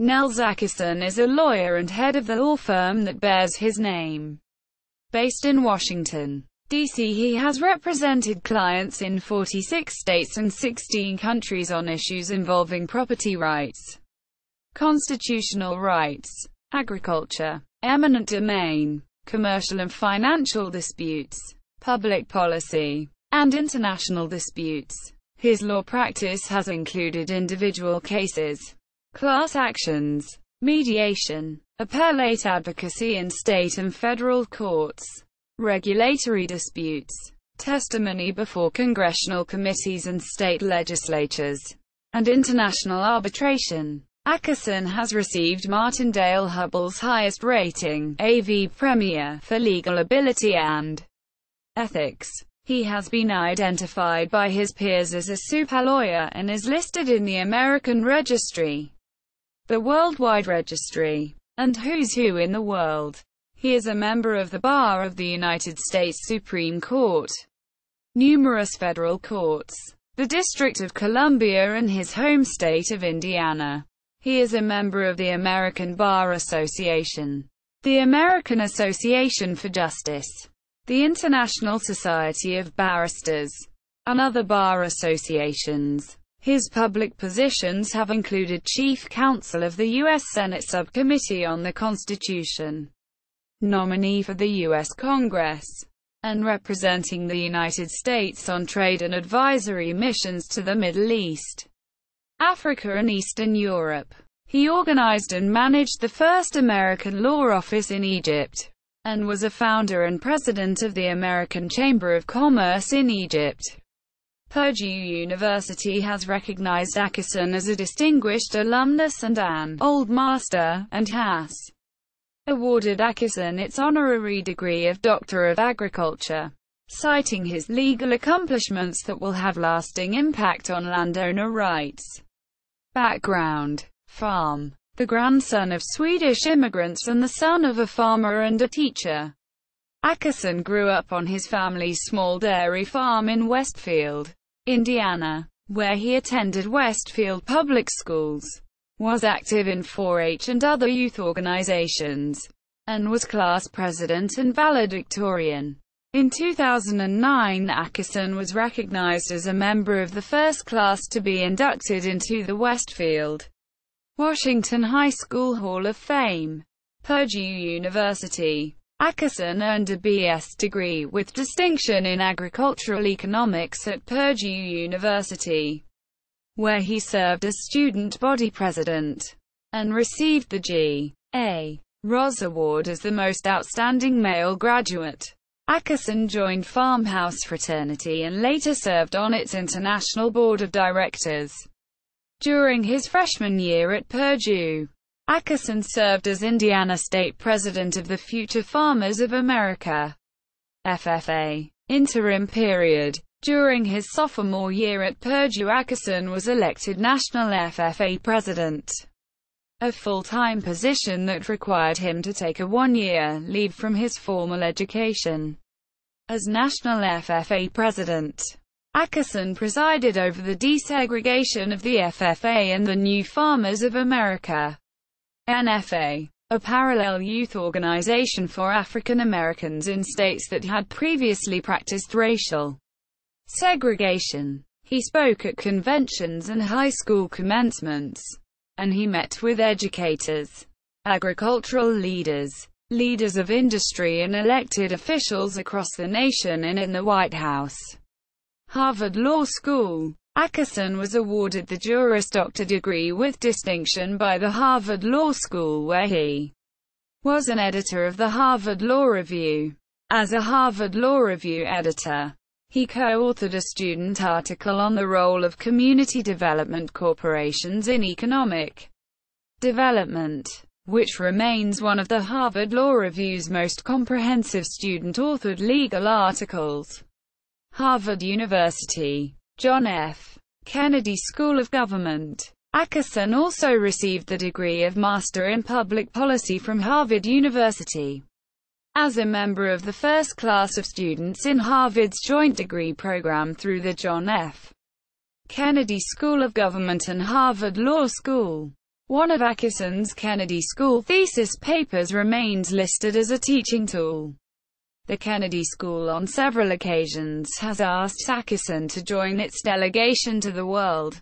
Nels Ackerson is a lawyer and head of the law firm that bears his name. Based in Washington, D.C., he has represented clients in 46 states and 16 countries on issues involving property rights, constitutional rights, agriculture, eminent domain, commercial and financial disputes, public policy, and international disputes. His law practice has included individual cases, class actions, mediation, appellate advocacy in state and federal courts, regulatory disputes, testimony before congressional committees and state legislatures, and international arbitration. Ackerson has received Martindale-Hubbell's highest rating, AV Premier, for legal ability and ethics. He has been identified by his peers as a super lawyer and is listed in the American Registry, the Worldwide Registry, and Who's Who in the World. He is a member of the Bar of the United States Supreme Court, numerous federal courts, the District of Columbia and his home state of Indiana. He is a member of the American Bar Association, the American Association for Justice, the International Society of Barristers, and other bar associations. His public positions have included Chief Counsel of the U.S. Senate Subcommittee on the Constitution, nominee for the U.S. Congress, and representing the United States on trade and advisory missions to the Middle East, Africa and Eastern Europe. He organized and managed the first American law office in Egypt, and was a founder and president of the American Chamber of Commerce in Egypt. Purdue University has recognized Ackerson as a distinguished alumnus and an Old Master, and has awarded Ackerson its honorary degree of Doctor of Agriculture, citing his legal accomplishments that will have lasting impact on landowner rights. Background: farm. The grandson of Swedish immigrants and the son of a farmer and a teacher, Ackerson grew up on his family's small dairy farm in Westfield, Indiana, where he attended Westfield Public Schools, was active in 4-H and other youth organizations, and was class president and valedictorian. In 2009, Ackerson was recognized as a member of the first class to be inducted into the Westfield, Washington High School Hall of Fame. Purdue University. Ackerson earned a B.S. degree with distinction in agricultural economics at Purdue University, where he served as student body president, and received the G.A. Ross Award as the most outstanding male graduate. Ackerson joined Farmhouse Fraternity and later served on its international board of directors. During his freshman year at Purdue, Ackerson served as Indiana State President of the Future Farmers of America, FFA, interim period. During his sophomore year at Purdue, Ackerson was elected National FFA President, a full-time position that required him to take a one-year leave from his formal education. As National FFA President, Ackerson presided over the desegregation of the FFA and the New Farmers of America, NFA, a parallel youth organization for African Americans in states that had previously practiced racial segregation. He spoke at conventions and high school commencements, and he met with educators, agricultural leaders, leaders of industry and elected officials across the nation and in the White House. Harvard Law School. Ackerson was awarded the Juris Doctor degree with distinction by the Harvard Law School, where he was an editor of the Harvard Law Review. As a Harvard Law Review editor, he co-authored a student article on the role of community development corporations in economic development, which remains one of the Harvard Law Review's most comprehensive student-authored legal articles. Harvard University. John F. Kennedy School of Government. Ackerson also received the degree of Master in Public Policy from Harvard University. As a member of the first class of students in Harvard's joint degree program through the John F. Kennedy School of Government and Harvard Law School, One of Ackerson's Kennedy School thesis papers remains listed as a teaching tool. The Kennedy School on several occasions has asked Ackerson to join its delegation to the World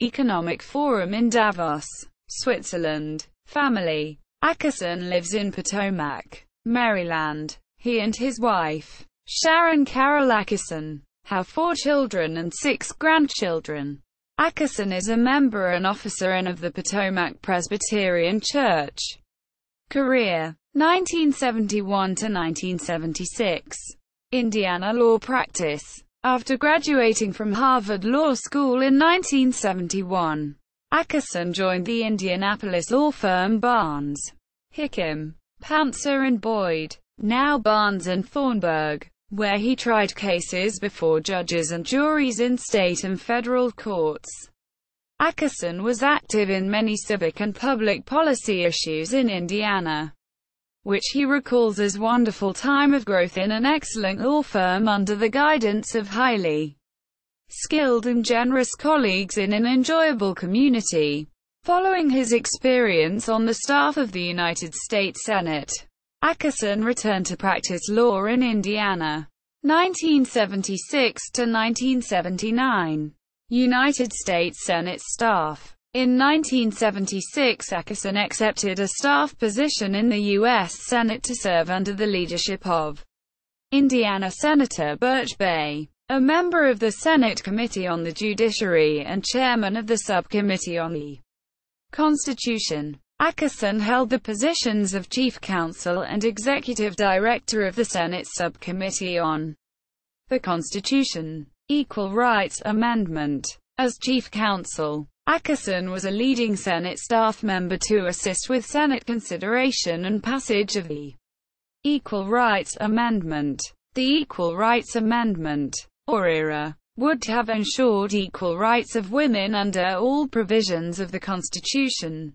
Economic Forum in Davos, Switzerland. Family. Ackerson lives in Potomac, Maryland. He and his wife, Sharon Carol Ackerson, have 4 children and 6 grandchildren. Ackerson is a member and officer of the Potomac Presbyterian Church. Career: 1971 to 1976. Indiana law practice. After graduating from Harvard Law School in 1971, Ackerson joined the Indianapolis law firm Barnes, Hickam, Pantzer and Boyd, now Barnes and Thornburg, where he tried cases before judges and juries in state and federal courts. Ackerson was active in many civic and public policy issues in Indiana, which he recalls as wonderful time of growth in an excellent law firm under the guidance of highly skilled and generous colleagues in an enjoyable community. Following his experience on the staff of the United States Senate, Ackerson returned to practice law in Indiana. 1976 to 1979. United States Senate staff. In 1976, Ackerson accepted a staff position in the U.S. Senate to serve under the leadership of Indiana Senator Birch Bayh, a member of the Senate Committee on the Judiciary and chairman of the Subcommittee on the Constitution. Ackerson held the positions of Chief Counsel and Executive Director of the Senate Subcommittee on the Constitution, Equal Rights Amendment. As Chief Counsel, Ackerson was a leading Senate staff member to assist with Senate consideration and passage of the Equal Rights Amendment. The Equal Rights Amendment, or ERA, would have ensured equal rights of women under all provisions of the Constitution.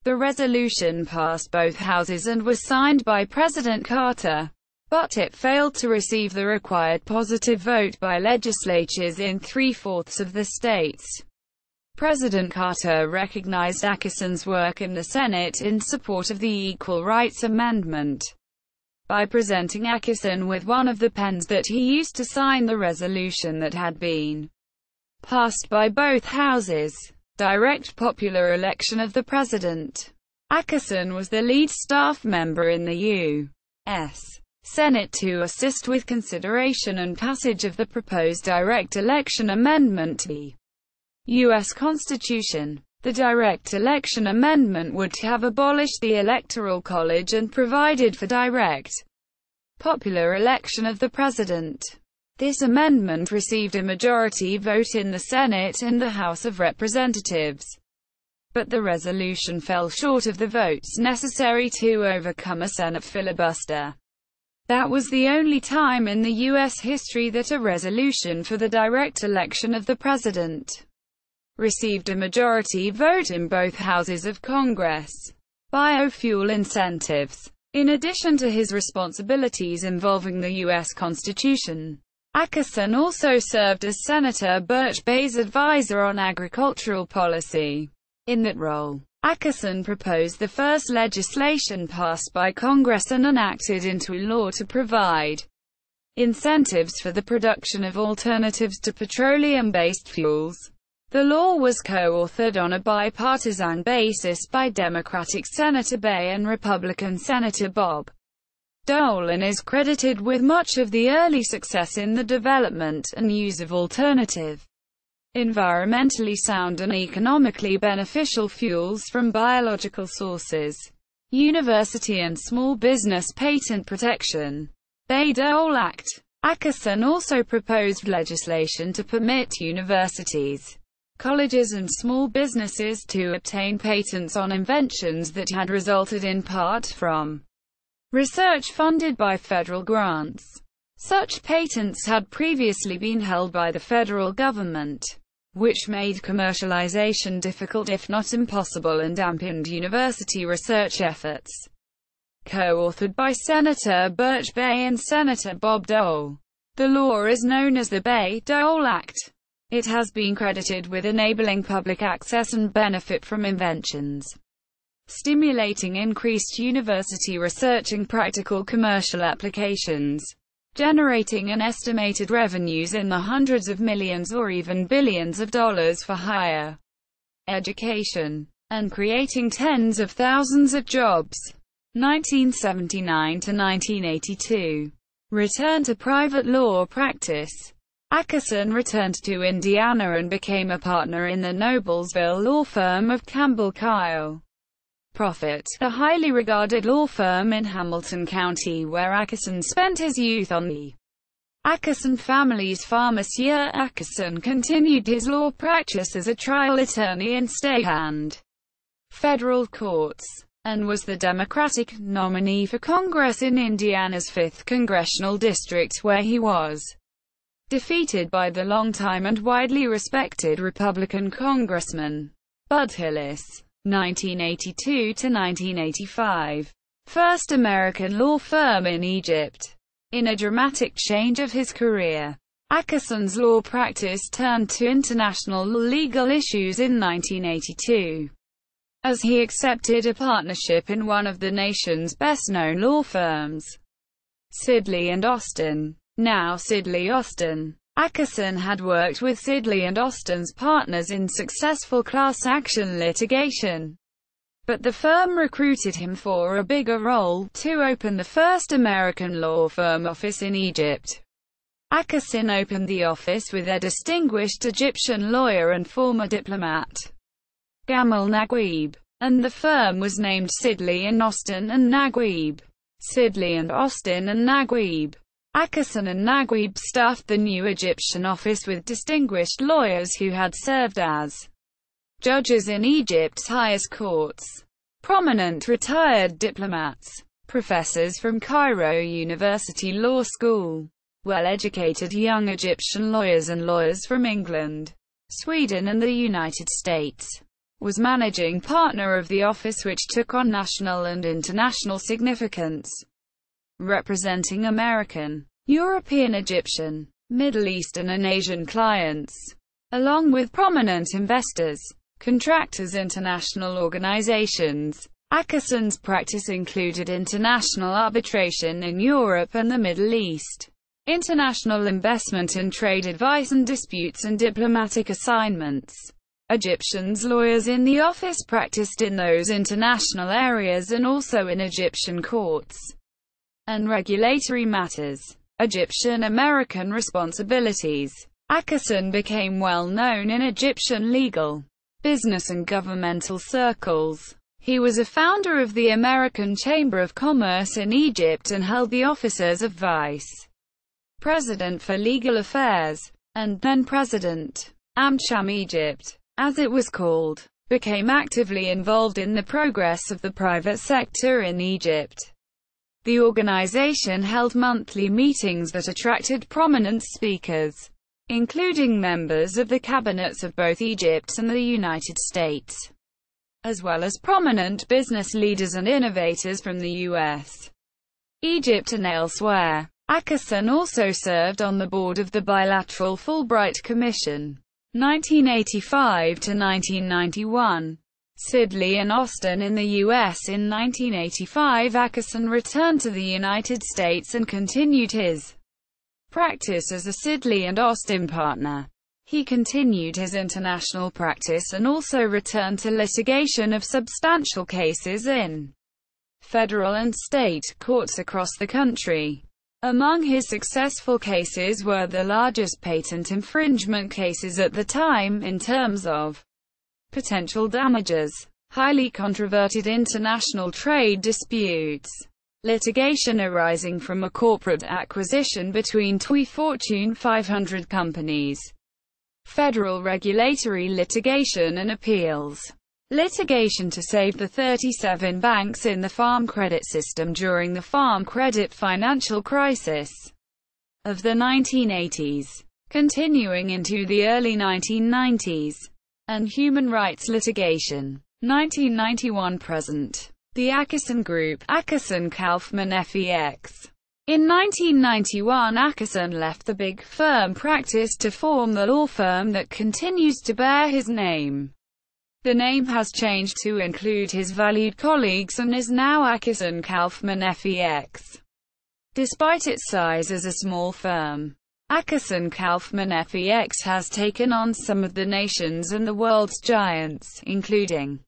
The resolution passed both houses and was signed by President Carter, but it failed to receive the required positive vote by legislatures in 3/4 of the states. President Carter recognized Ackerson's work in the Senate in support of the Equal Rights Amendment by presenting Ackerson with one of the pens that he used to sign the resolution that had been passed by both houses. Direct popular election of the president. Ackerson was the lead staff member in the U.S. Senate to assist with consideration and passage of the proposed direct election amendment to the U.S. Constitution. The direct election amendment would have abolished the Electoral College and provided for direct popular election of the president. This amendment received a majority vote in the Senate and the House of Representatives, but the resolution fell short of the votes necessary to overcome a Senate filibuster. That was the only time in the U.S. history that a resolution for the direct election of the president received a majority vote in both houses of Congress. Biofuel incentives. In addition to his responsibilities involving the U.S. Constitution, Ackerson also served as Senator Birch Bayh's advisor on agricultural policy. In that role, Ackerson proposed the first legislation passed by Congress and enacted into law to provide incentives for the production of alternatives to petroleum-based fuels. The law was co-authored on a bipartisan basis by Democratic Senator Bayh and Republican Senator Bob Dole, and is credited with much of the early success in the development and use of alternative, environmentally sound and economically beneficial fuels from biological sources. University and Small Business Patent Protection. Bayh-Dole Act. Ackerson also proposed legislation to permit universities, colleges and small businesses to obtain patents on inventions that had resulted in part from research funded by federal grants. Such patents had previously been held by the federal government, which made commercialization difficult if not impossible and dampened university research efforts. Co-authored by Senator Birch Bayh and Senator Bob Dole. The law is known as the Bayh-Dole Act. It has been credited with enabling public access and benefit from inventions, stimulating increased university research and practical commercial applications, generating an estimated revenues in the hundreds of millions or even billions of dollars for higher education, and creating tens of thousands of jobs. 1979 to 1982. Return to private law practice. Ackerson returned to Indiana and became a partner in the Noblesville law firm of Campbell Kyle Profit, a highly regarded law firm in Hamilton County where Ackerson spent his youth. On the Ackerson family's farm, Monsieur Ackerson continued his law practice as a trial attorney in state and federal courts, and was the Democratic nominee for Congress in Indiana's 5th Congressional District, where he was defeated by the longtime and widely respected Republican Congressman Bud Hillis. 1982 to 1985. First American law firm in Egypt. In a dramatic change of his career, Ackerson's law practice turned to international legal issues in 1982, as he accepted a partnership in one of the nation's best-known law firms, Sidley and Austin, now Sidley Austin. Ackerson had worked with Sidley and Austin's partners in successful class action litigation, but the firm recruited him for a bigger role, to open the first American law firm office in Egypt. Ackerson opened the office with a distinguished Egyptian lawyer and former diplomat, Gamal Naguib, and the firm was named Sidley and Austin and Naguib. Sidley and Austin and Naguib. Ackerson and Naguib staffed the new Egyptian office with distinguished lawyers who had served as judges in Egypt's highest courts, prominent retired diplomats, professors from Cairo University Law School, well-educated young Egyptian lawyers, and lawyers from England, Sweden and the United States. Was managing partner of the office, which took on national and international significance, representing American, European, Egyptian, Middle Eastern and Asian clients, along with prominent investors, contractors, international organizations. Ackerson's practice included international arbitration in Europe and the Middle East, international investment and trade advice and disputes, and diplomatic assignments. Egyptians' lawyers in the office practiced in those international areas and also in Egyptian courts and regulatory matters. Egyptian-American responsibilities. Ackerson became well known in Egyptian legal, business and governmental circles. He was a founder of the American Chamber of Commerce in Egypt and held the offices of Vice President for Legal Affairs, and then President. AmCham Egypt, as it was called, became actively involved in the progress of the private sector in Egypt. The organization held monthly meetings that attracted prominent speakers, including members of the cabinets of both Egypt and the United States, as well as prominent business leaders and innovators from the U.S., Egypt and elsewhere. Ackerson also served on the board of the bilateral Fulbright Commission, 1985 to 1991. Sidley and Austin in the U.S. In 1985, Ackerson returned to the United States and continued his practice as a Sidley and Austin partner. He continued his international practice and also returned to litigation of substantial cases in federal and state courts across the country. Among his successful cases were the largest patent infringement cases at the time in terms of potential damages, highly controverted international trade disputes, litigation arising from a corporate acquisition between two Fortune 500 companies, federal regulatory litigation and appeals. Litigation to save the 37 banks in the farm credit system during the farm credit financial crisis of the 1980s, continuing into the early 1990s, and human rights litigation, 1991-present. The Ackerson Group, Ackerson Kaufman FEX, In 1991, Ackerson left the big firm practice to form the law firm that continues to bear his name. The name has changed to include his valued colleagues and is now Ackerson Kaufman FEX. Despite its size as a small firm, Ackerson Kaufman FEX has taken on some of the nation's and the world's giants, including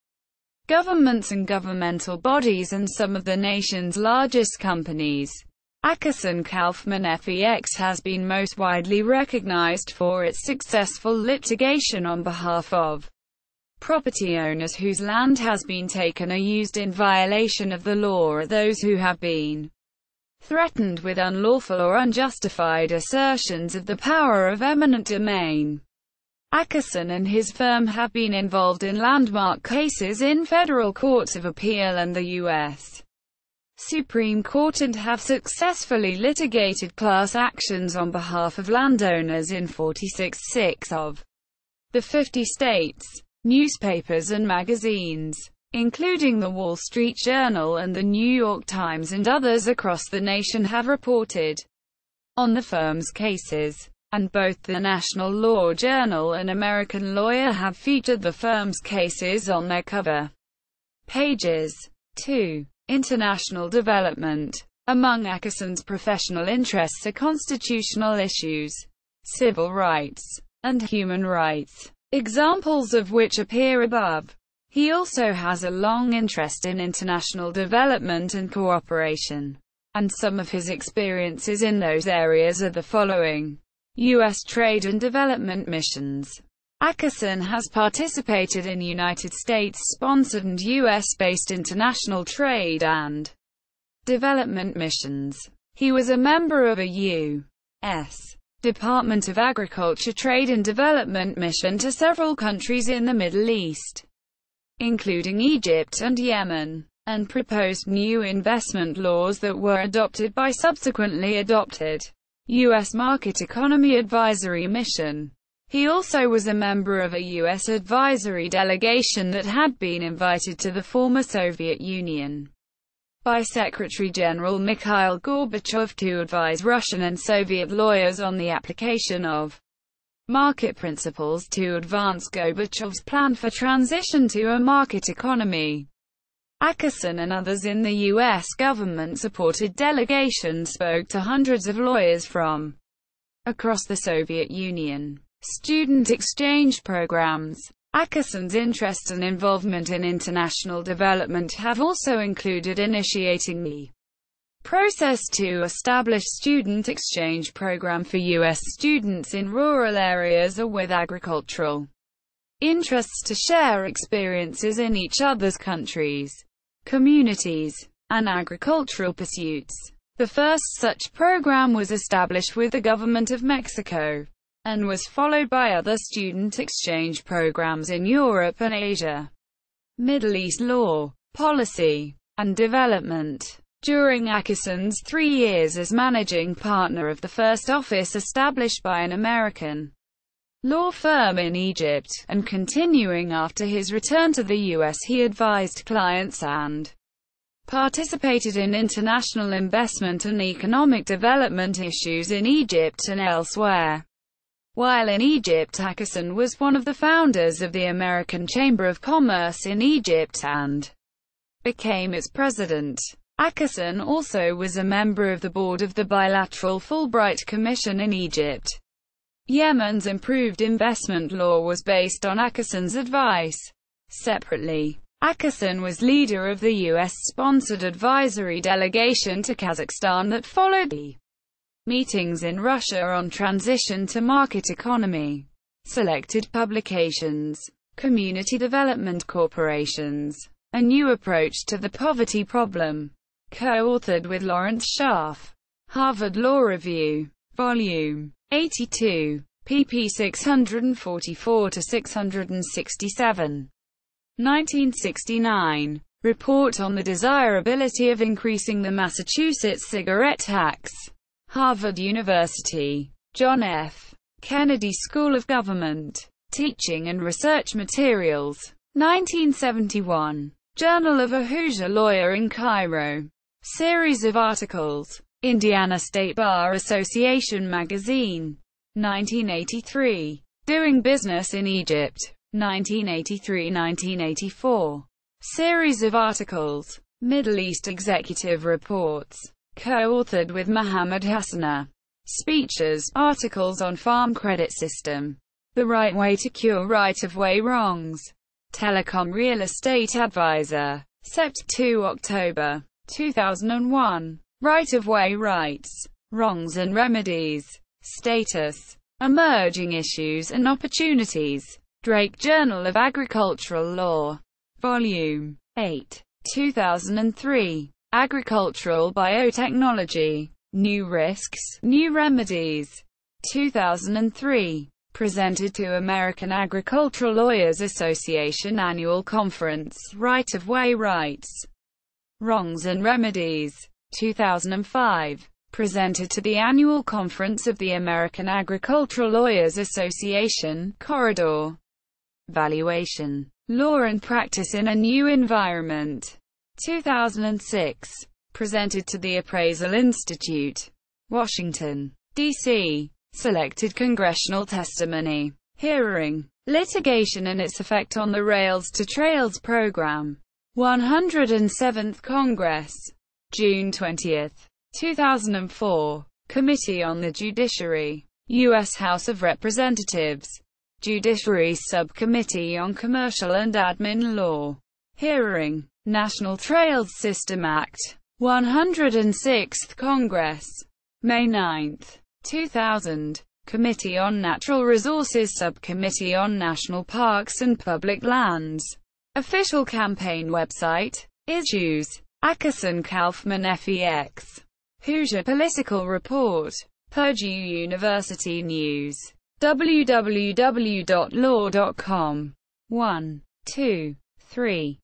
governments and governmental bodies and some of the nation's largest companies. Ackerson Kaufman FEX has been most widely recognized for its successful litigation on behalf of property owners whose land has been taken or used in violation of the law, or those who have been threatened with unlawful or unjustified assertions of the power of eminent domain. Ackerson and his firm have been involved in landmark cases in federal courts of appeal and the U.S. Supreme Court and have successfully litigated class actions on behalf of landowners in 46 of the 50 states. Newspapers and magazines, including the Wall Street Journal and the New York Times and others across the nation, have reported on the firm's cases, and both the National Law Journal and American Lawyer have featured the firm's cases on their cover pages. 2. International development. Among Ackerson's professional interests are constitutional issues, civil rights, and human rights, examples of which appear above. He also has a long interest in international development and cooperation, and some of his experiences in those areas are the following. U.S. trade and development missions. Ackerson has participated in United States-sponsored and U.S.-based international trade and development missions. He was a member of a U.S. Department of Agriculture Trade and Development mission to several countries in the Middle East, including Egypt and Yemen, and proposed new investment laws that were adopted by subsequently adopted U.S. Market Economy Advisory Mission. He also was a member of a U.S. advisory delegation that had been invited to the former Soviet Union by Secretary General Mikhail Gorbachev to advise Russian and Soviet lawyers on the application of market principles to advance Gorbachev's plan for transition to a market economy. Ackerson and others in the U.S. government-supported delegation spoke to hundreds of lawyers from across the Soviet Union. Student exchange programs. Ackerson's interest and involvement in international development have also included initiating the process to establish student exchange program for U.S. students in rural areas or with agricultural interests to share experiences in each other's countries, communities, and agricultural pursuits. The first such program was established with the government of Mexico, and was followed by other student exchange programs in Europe and Asia. Middle East law, policy, and development. During Ackerson's 3 years as managing partner of the first office established by an American law firm in Egypt, and continuing after his return to the U.S., he advised clients and participated in international investment and economic development issues in Egypt and elsewhere. While in Egypt, Ackerson was one of the founders of the American Chamber of Commerce in Egypt and became its president. Ackerson also was a member of the board of the Bilateral Fulbright Commission in Egypt. Yemen's improved investment law was based on Ackerson's advice. Separately, Ackerson was leader of the U.S.-sponsored advisory delegation to Kazakhstan that followed the meetings in Russia on transition to market economy, selected publications, community development corporations, a new approach to the poverty problem, co-authored with Lawrence Schaff. Harvard Law Review, Volume 82, pp. 644 to 667. 1969. Report on the desirability of increasing the Massachusetts cigarette tax. Harvard University, John F. Kennedy School of Government, Teaching and Research Materials. 1971. Journal of a Hoosier Lawyer in Cairo. Series of articles. Indiana State Bar Association Magazine, 1983. Doing Business in Egypt, 1983-1984. Series of articles. Middle East Executive Reports. Co-authored with Mohammed Hassana. Speeches, articles on Farm Credit System. The Right Way to Cure Right-of-Way Wrongs. Telecom Real Estate Advisor. Sept. 2 October. 2001. Right-of-Way Rights. Wrongs and Remedies. Status. Emerging Issues and Opportunities. Drake Journal of Agricultural Law. Volume 8. 2003. Agricultural Biotechnology. New Risks, New Remedies. 2003. Presented to American Agricultural Lawyers Association Annual Conference, Right-of-Way Rights. Wrongs and Remedies. 2005. Presented to the Annual Conference of the American Agricultural Lawyers Association, Corridor. Valuation. Law and Practice in a New Environment. 2006. Presented to the Appraisal Institute. Washington, D.C. Selected Congressional Testimony. Hearing. Litigation and its effect on the Rails to Trails Program. 107th Congress. June 20, 2004. Committee on the Judiciary. U.S. House of Representatives. Judiciary Subcommittee on Commercial and Admin Law. Hearing. National Trails System Act. 106th Congress. May 9, 2000. Committee on Natural Resources Subcommittee on National Parks and Public Lands. Official campaign website. Issues. Ackerson Kaufman FEX. Hoosier Political Report. Purdue University News. www.law.com. 1, 2, 3.